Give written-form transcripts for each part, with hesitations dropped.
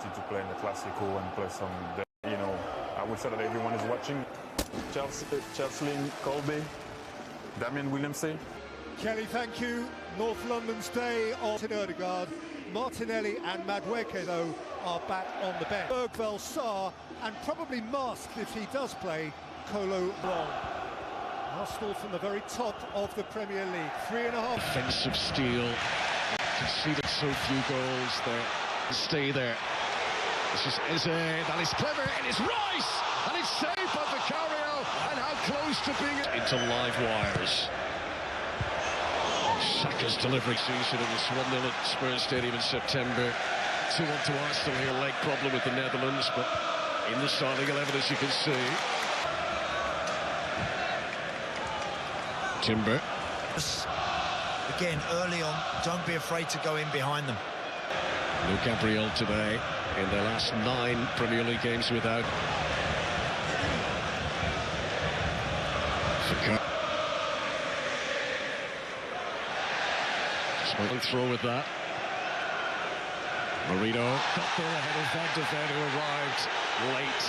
opportunity to play in the Classico and play some, you know, I would say that everyone is watching. Chelsea, Colby, Damien Williamson. Kelly, thank you. North London's day of Odegaard. Martinelli and Madueke, though, are back on the bench. Bergvall, Sarr, and probably masked if he does play, Kolo Long. Arsenal from the very top of the Premier League. 3.5. Defensive steel. Conceded so few goals there. Stay there. This is Eze. That is clever. It is Rice. And it's saved by Vicario. And how close to being into live wires. Saka's delivery season. It was 1-0 at Spurs Stadium in September. 2-1 to Arsenal here. Leg problem with the Netherlands, but in the starting 11, as you can see. Timber. Again, early on, don't be afraid to go in behind them. No Gabriel today in their last 9 Premier League games without. Smiling throw with that. Marino got there ahead of Van de Ven, who arrived late.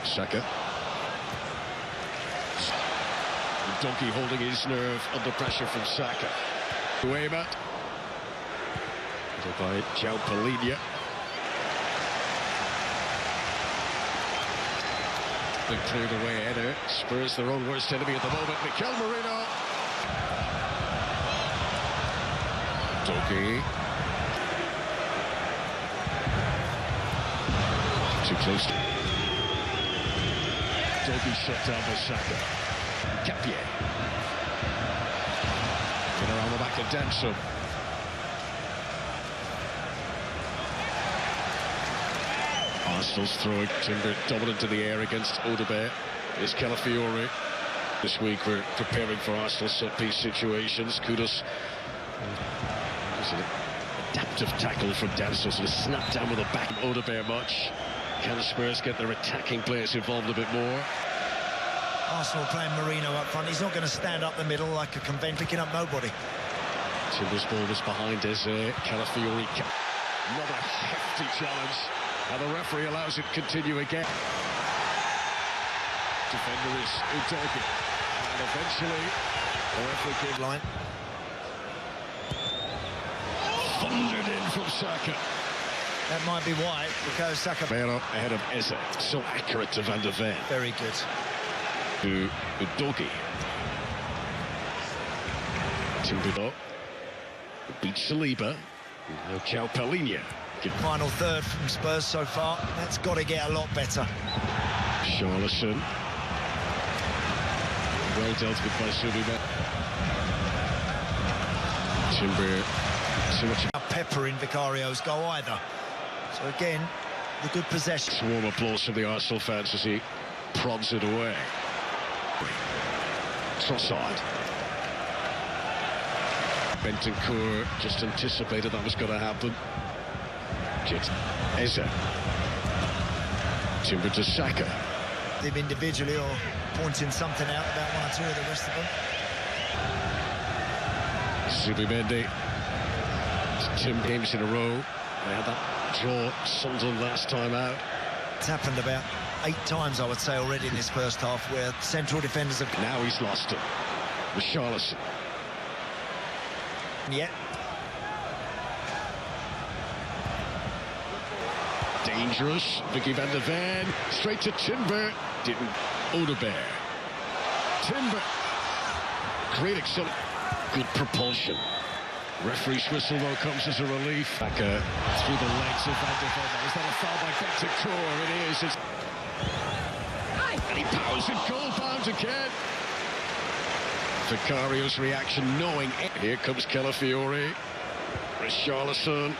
Saka. Donkey holding his nerve under pressure from Saka. Uema. By João Palhinha. They cleared away header. Spurs their own worst enemy at the moment. Mikel Merino. Donkey. Too close. Donkey shut down by Saka. Capier. Get around the back of Danso. Arsenal's throwing. Timber dominant in the air against Odegaard. Is Calafiori. This week we're preparing for Arsenal set-piece situations. Kudos. There's an adaptive tackle from Danso, sort of snapped down with the back of Odegaard much. Can the Spurs get their attacking players involved a bit more? Arsenal playing Marino up front. He's not going to stand up the middle like a convent, picking up nobody. Timber's ball was behind Eze. Calafiori. Another hefty challenge. And the referee allows it to continue again. Defender is Udogi. And eventually, the referee came line. Thundered in from Saka. That might be why, because Saka... Mero ahead of Eze. So accurate to Van de Ven. Very good. To Udogi. Timber beats Saliba. Now João Palhinha. Final third from Spurs so far. That's got to get a lot better. Charlison. Well dealt with by Saliba. Timber. So much pepper in Vicario's goal either. So again, the good possession. Warm applause from the Arsenal fans as he prods it away. Trossard. Bentancur just anticipated that was going to happen. Eze. Timber to Saka. Them individually or pointing something out about 1 or 2 of the rest of them. Zubimendi. 10 games in a row. They had that draw Sunderland last time out. It's happened about 8 times, I would say, already in this first half, where central defenders have... Now he's lost it. With Charlison. Yeah. Dangerous. Vicky Van de Ven. Straight to Timber. Didn't. Odegaard. Timber. Great acceleration. Good propulsion. Referee's whistle, though, comes as a relief. Back through the legs of Van de Ven. Is that a foul by Bentancur? It is. And he powers it. Goal-bound again. Vicario's reaction, knowing it. Here comes Calafiori. Richarlison.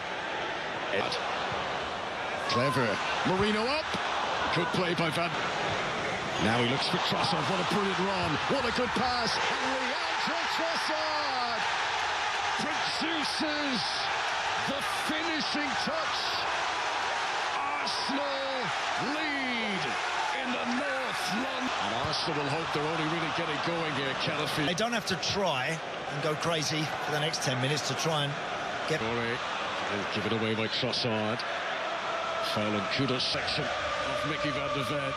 Clever. Marino up. Good play by Van. Now he looks for Trossard. What a brilliant run. What a good pass. And Leandro Trossard produces the finishing touch. Arsenal lead in the North London. And Arsenal will hope they're only really getting going here, Calafiori. They don't have to try and go crazy for the next 10 minutes to try and get... Given away by Trossard. Foul and kudos section of Mickey van der Ven.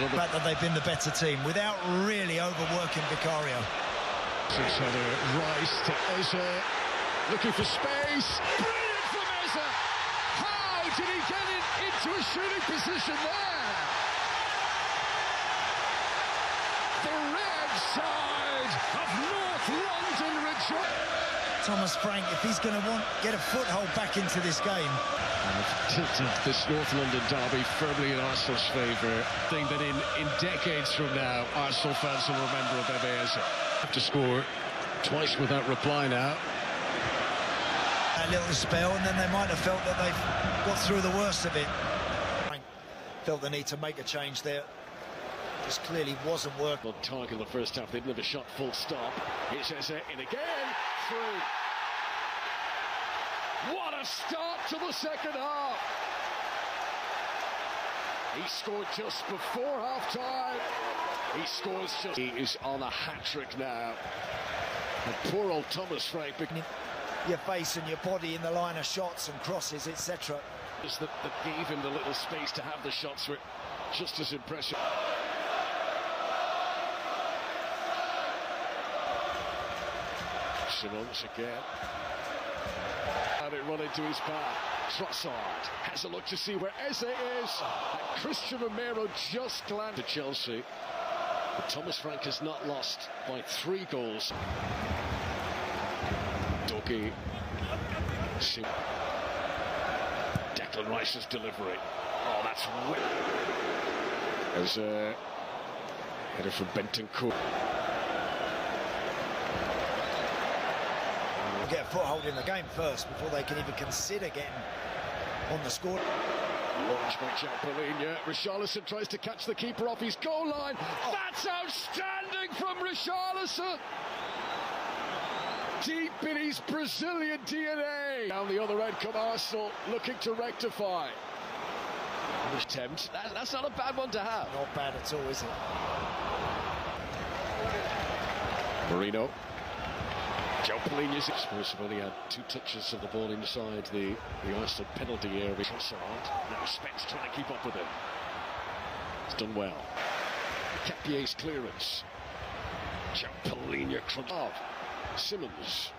The fact that they've been the better team without really overworking Vicario. Header, Rice to Eze, looking for space. Brilliant from Eze! How did he get it into a shooting position there? The red side of North London rejoice. Thomas Frank, if he's going to get a foothold back into this game. Tilted this North London derby firmly in Arsenal's favour. I think that in decades from now, Arsenal fans will remember Eze. Have to score twice without reply now. A little spell, and then they might have felt that they've got through the worst of it. Frank felt the need to make a change there. Just clearly wasn't working. On target in the first half, they'd never shot full stop. Here's Eze in again. Through. What a start to the second half! He scored just before half-time. He scores just... He is on a hat-trick now. And poor old Thomas Frank... Your face and your body in the line of shots and crosses, etc. Just that gave him the little space to have the shots were just as impressive. Simons again. And it run into his path. Trossard has a look to see where Eze is. And Christian Romero just glanced to Chelsea. But Thomas Frank has not lost by 3 goals. Dougie. Declan Rice's delivery. Oh, that's as a header from Bentancur. Get a foothold in the game first before they can even consider getting on the score. Launched by Jalpalinia. Richarlison tries to catch the keeper off his goal line. Oh. That's outstanding from Richarlison. Deep in his Brazilian DNA. Down the other end come Arsenal, looking to rectify. Attempt. That's not a bad one to have. Not bad at all, is it? Marino. Jalpalinia's Spurs have only had 2 touches of the ball inside the Arsenal penalty area. Trossard. Now Spence trying to keep up with him. It's done well. Capier's clearance. Jalpalinia crunch. Simons.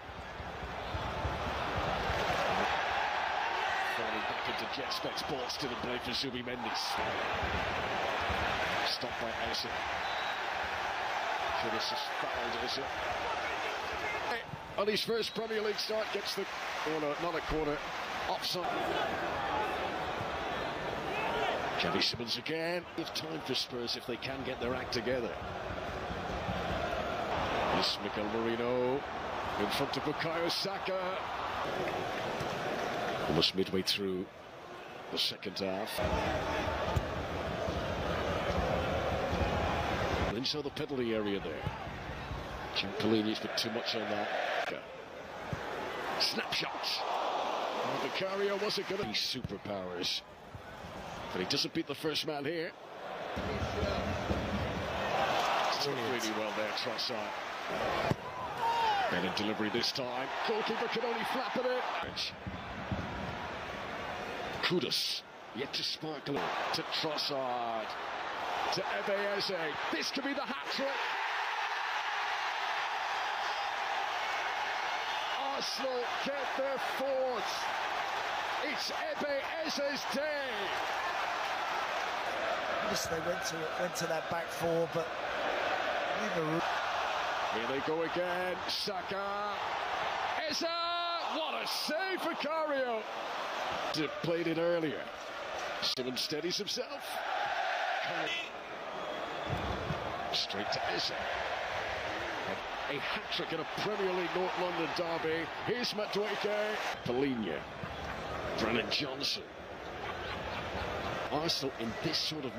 Falling back into Jet Specs. Ball still in play for Zubimendi. Stopped by Eze. Judas has fouled Eze. On his first Premier League start, gets the corner, not a corner, offside. Javi Simons again. Give time for Spurs if they can get their act together. This Miguel Marino in front of Bukayo Saka. Almost midway through the second half. Inside the penalty area there. Jalpalini's put too much on that. Snapshots. Vicario wasn't going to be superpowers, but he doesn't beat the first man here. Done really well there, Trossard. Better delivery this time. Goalkeeper can only flap at it. Kudos yet to sparkle to Trossard. To Eze. This could be the hat-trick. Arsenal get their 4th. It's Eze's day. Yes, they went to that back 4, but here they go again. Saka. Eze. What a save for Vicario. Played it earlier. Simon steadies himself. Straight to Eze. A hat-trick in a Premier League North London derby. Here's Madueke. Polinia. Brennan Johnson. Arsenal in this sort of